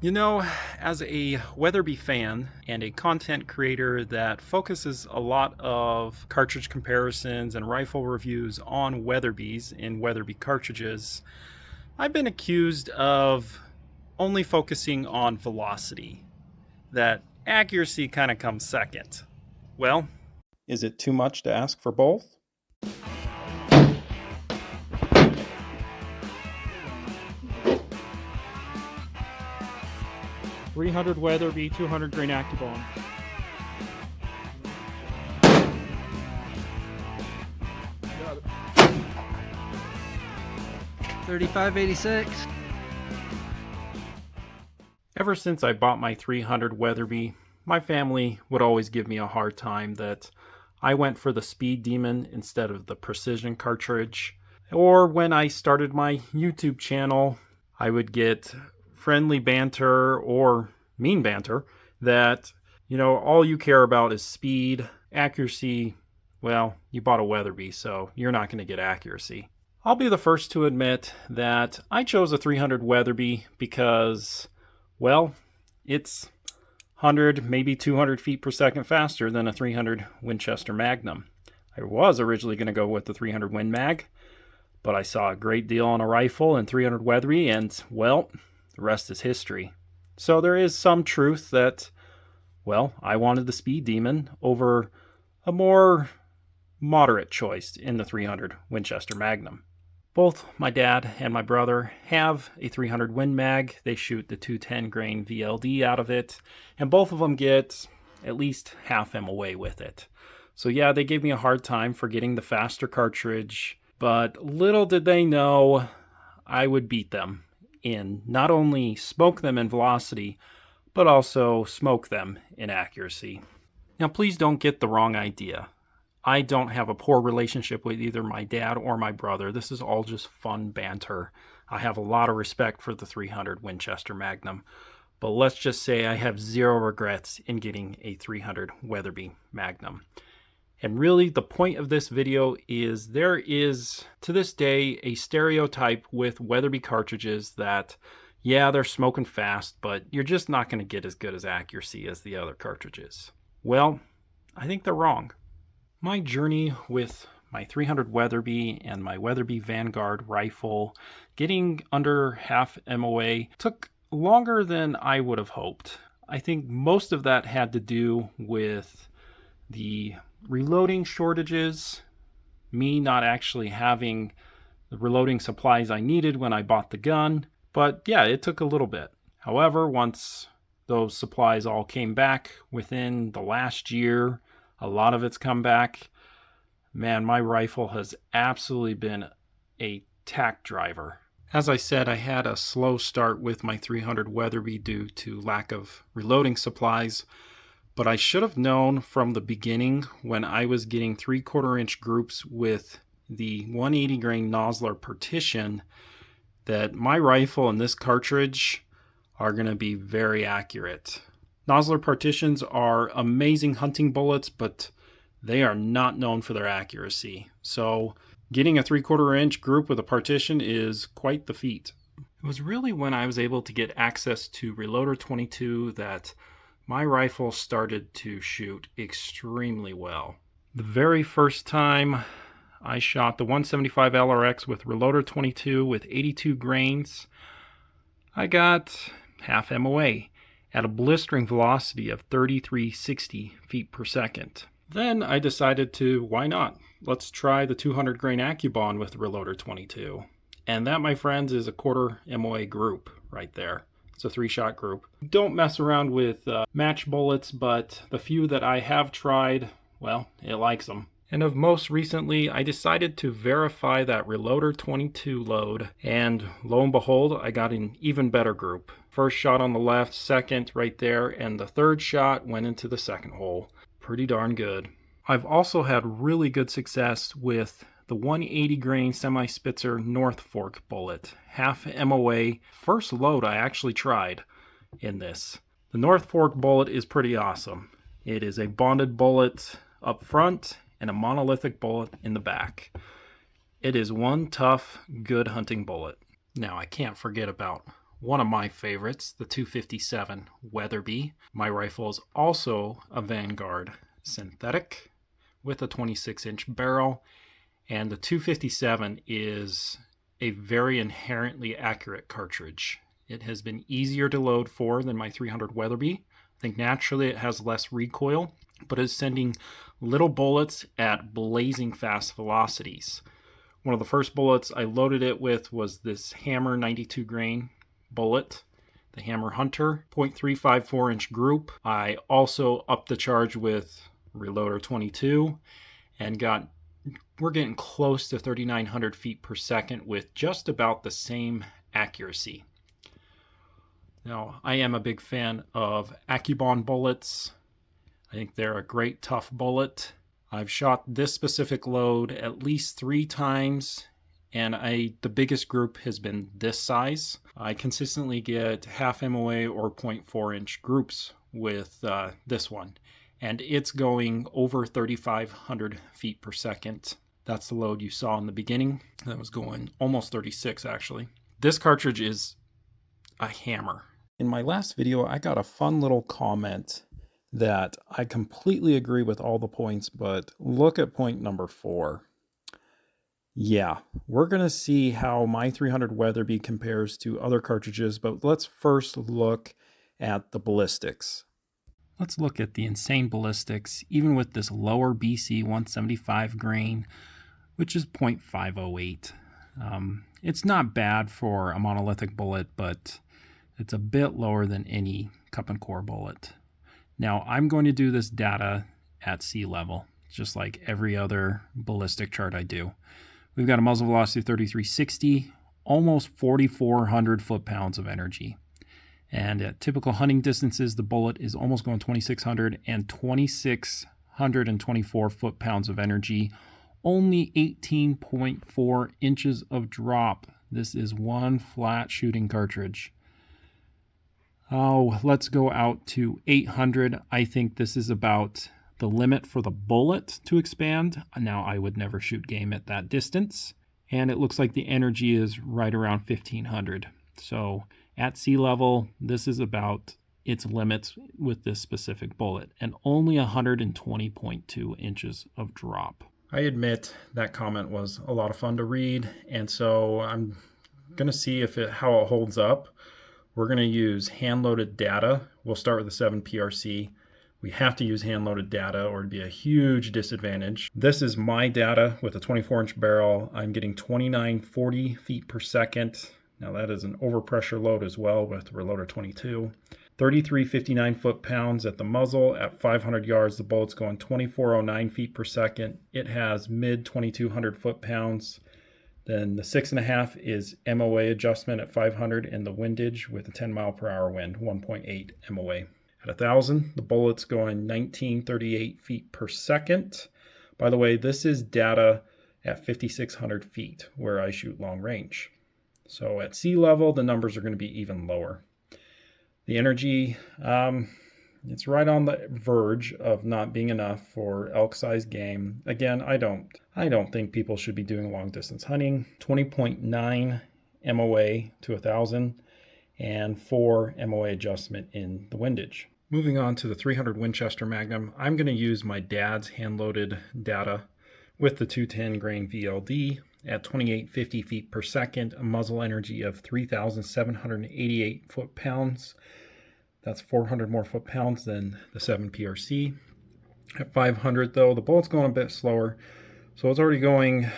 You know, as a Weatherby fan and a content creator that focuses a lot of cartridge comparisons and rifle reviews on Weatherbys in Weatherby cartridges, I've been accused of only focusing on velocity, that accuracy kind of comes second. Well, is it too much to ask for both? 300 Weatherby, 200 grain AccuBone. $35.86. Ever since I bought my 300 Weatherby, my family would always give me a hard time that I went for the Speed Demon instead of the Precision cartridge. Or when I started my YouTube channel, I would get friendly banter or mean banter that, all you care about is speed, accuracy. Well, you bought a Weatherby, so you're not going to get accuracy. I'll be the first to admit that I chose a 300 Weatherby because, well, it's 100, maybe 200 feet per second faster than a 300 Winchester Magnum. I was originally going to go with the 300 Win Mag, but I saw a great deal on a rifle in 300 Weatherby, and, well, the rest is history. So there is some truth that, well, I wanted the Speed Demon over a more moderate choice in the 300 Winchester Magnum. Both my dad and my brother have a 300 Win Mag. They shoot the 210 grain VLD out of it, and both of them get at least half MOA with it. So yeah, they gave me a hard time for getting the faster cartridge, but little did they know I would beat them in not only smoke them in velocity, but also smoke them in accuracy. Now please don't get the wrong idea. I don't have a poor relationship with either my dad or my brother. This is all just fun banter. I have a lot of respect for the 300 Winchester Magnum, but let's just say I have zero regrets in getting a 300 Weatherby Magnum. And really, the point of this video is there is, to this day, a stereotype with Weatherby cartridges that, yeah, they're smoking fast, but you're just not going to get as good as accuracy as the other cartridges. Well, I think they're wrong. My journey with my 300 Weatherby and my Weatherby Vanguard rifle, getting under half MOA, took longer than I would have hoped. I think most of that had to do with the reloading shortages, me not actually having the reloading supplies I needed when I bought the gun. But yeah, it took a little bit. However, once those supplies all came back within the last year, a lot of it's come back. Man, my rifle has absolutely been a tack driver. As I said, I had a slow start with my 300 Weatherby due to lack of reloading supplies, but I should have known from the beginning when I was getting 3/4 inch groups with the 180 grain Nosler partition that my rifle and this cartridge are going to be very accurate. Nosler partitions are amazing hunting bullets, but they are not known for their accuracy. So getting a 3/4 inch group with a partition is quite the feat. It was really when I was able to get access to Reloader 22 that my rifle started to shoot extremely well. The very first time I shot the 175 LRX with Reloader 22 with 82 grains, I got half MOA at a blistering velocity of 3360 feet per second. Then I decided to, why not? Let's try the 200 grain AccuBond with Reloader 22. And that, my friends, is a 1/4 MOA group right there. It's a 3-shot group. Don't mess around with match bullets, but the few that I have tried, well, it likes them. And of most recently, I decided to verify that Reloader 22 load, and lo and behold, I got an even better group. First shot on the left, second right there, and the third shot went into the second hole. Pretty darn good. I've also had really good success with the 180 grain semi-Spitzer North Fork bullet. Half MOA, first load I actually tried in this. The North Fork bullet is pretty awesome. It is a bonded bullet up front and a monolithic bullet in the back. It is one tough, good hunting bullet. Now, I can't forget about one of my favorites, the 257 Weatherby. My rifle is also a Vanguard synthetic with a 26-inch barrel, and the 257 is a very inherently accurate cartridge. It has been easier to load for than my 300 Weatherby. I think naturally it has less recoil, but is sending little bullets at blazing fast velocities. One of the first bullets I loaded it with was this Hammer 92 grain bullet, the Hammer Hunter, 0.354 inch group. I also upped the charge with Reloader 22 and we're getting close to 3,900 feet per second with just about the same accuracy. Now, I am a big fan of AccuBond bullets. I think they're a great tough bullet. I've shot this specific load at least 3 times, and the biggest group has been this size. I consistently get half MOA or 0.4 inch groups with this one, and it's going over 3,500 feet per second. That's the load you saw in the beginning. That was going almost 36 actually. This cartridge is a hammer. In my last video, I got a fun little comment that I completely agree with all the points, but look at point number 4. Yeah, we're going to see how my 300 Weatherby compares to other cartridges, but let's first look at the ballistics. Let's look at the insane ballistics, even with this lower BC 175 grain, which is 0.508. It's not bad for a monolithic bullet, but it's a bit lower than any cup and core bullet. Now, I'm going to do this data at sea level, just like every other ballistic chart I do. We've got a muzzle velocity of 3360, almost 4,400 foot-pounds of energy. And at typical hunting distances, the bullet is almost going 2,600 and 2,624 foot-pounds of energy, only 18.4 inches of drop. This is one flat shooting cartridge. Oh, let's go out to 800. I think this is about the limit for the bullet to expand. Now, I would never shoot game at that distance. And it looks like the energy is right around 1,500. So at sea level, this is about its limits with this specific bullet, and only 120.2 inches of drop. I admit that comment was a lot of fun to read, and so I'm going to see how it holds up. We're going to use hand-loaded data. We'll start with the 7 PRC. We have to use hand-loaded data or it'd be a huge disadvantage. This is my data with a 24-inch barrel. I'm getting 2940 feet per second. Now that is an overpressure load as well with Reloader 22. 3359 foot-pounds at the muzzle. At 500 yards, the bullet's going 2409 feet per second. It has mid 2200 foot-pounds. Then the 6.5 is MOA adjustment at 500 and the windage with a 10 mile per hour wind, 1.8 MOA. At 1,000, the bullet's going 1938 feet per second. By the way, this is data at 5,600 feet where I shoot long range. So at sea level, the numbers are going to be even lower. The energy, it's right on the verge of not being enough for elk-sized game. Again, I don't think people should be doing long-distance hunting. 20.9 MOA to 1,000 and 4 MOA adjustment in the windage. Moving on to the 300 Winchester Magnum, I'm going to use my dad's hand-loaded data with the 210 grain VLD at 2850 feet per second, a muzzle energy of 3,788 foot-pounds. That's 400 more foot-pounds than the 7 PRC. At 500 though, the bullet's going a bit slower, so it's already going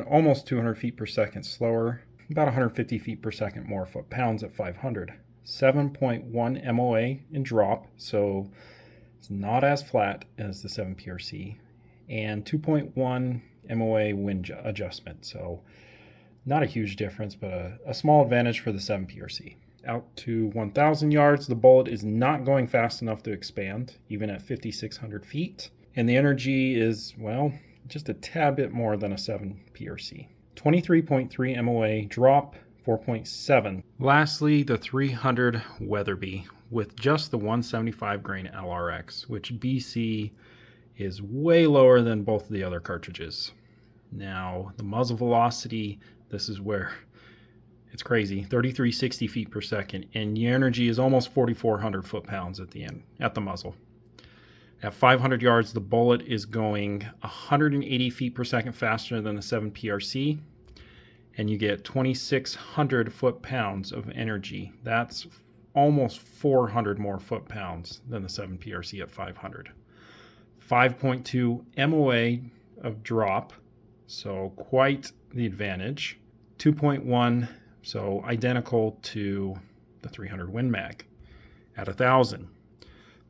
almost 200 feet per second slower, about 150 feet per second more foot-pounds at 500. 7.1 MOA in drop, so it's not as flat as the 7 PRC, and 2.1 MOA wind adjustment, so not a huge difference, but a small advantage for the 7 PRC. Out to 1,000 yards, the bullet is not going fast enough to expand, even at 5,600 feet, and the energy is, well, just a tad bit more than a 7 PRC. 23.3 MOA drop, 4.7. Lastly, the 300 Weatherby with just the 175 grain LRX, which BC is way lower than both of the other cartridges. Now, the muzzle velocity, this is where It's crazy, 3360 feet per second, and the energy is almost 4,400 foot-pounds at the end, at the muzzle. At 500 yards, the bullet is going 180 feet per second faster than the 7 PRC, and you get 2,600 foot-pounds of energy. That's almost 400 more foot-pounds than the 7 PRC at 500. 5.2 MOA of drop, so quite the advantage. 2.1, so identical to the 300 Win Mag at 1,000.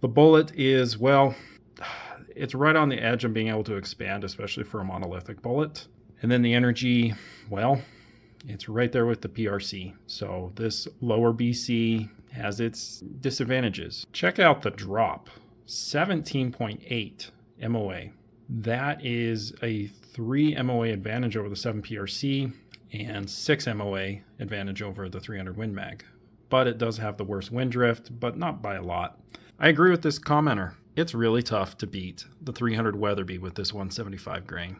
The bullet is, well, it's right on the edge of being able to expand, especially for a monolithic bullet. And then the energy, well, it's right there with the PRC. So this lower BC has its disadvantages. Check out the drop, 17.8 MOA. That is a 3 MOA advantage over the 7 PRC and 6 MOA advantage over the 300 Win Mag. But it does have the worst wind drift, but not by a lot. I agree with this commenter. It's really tough to beat the 300 Weatherby with this 175 grain.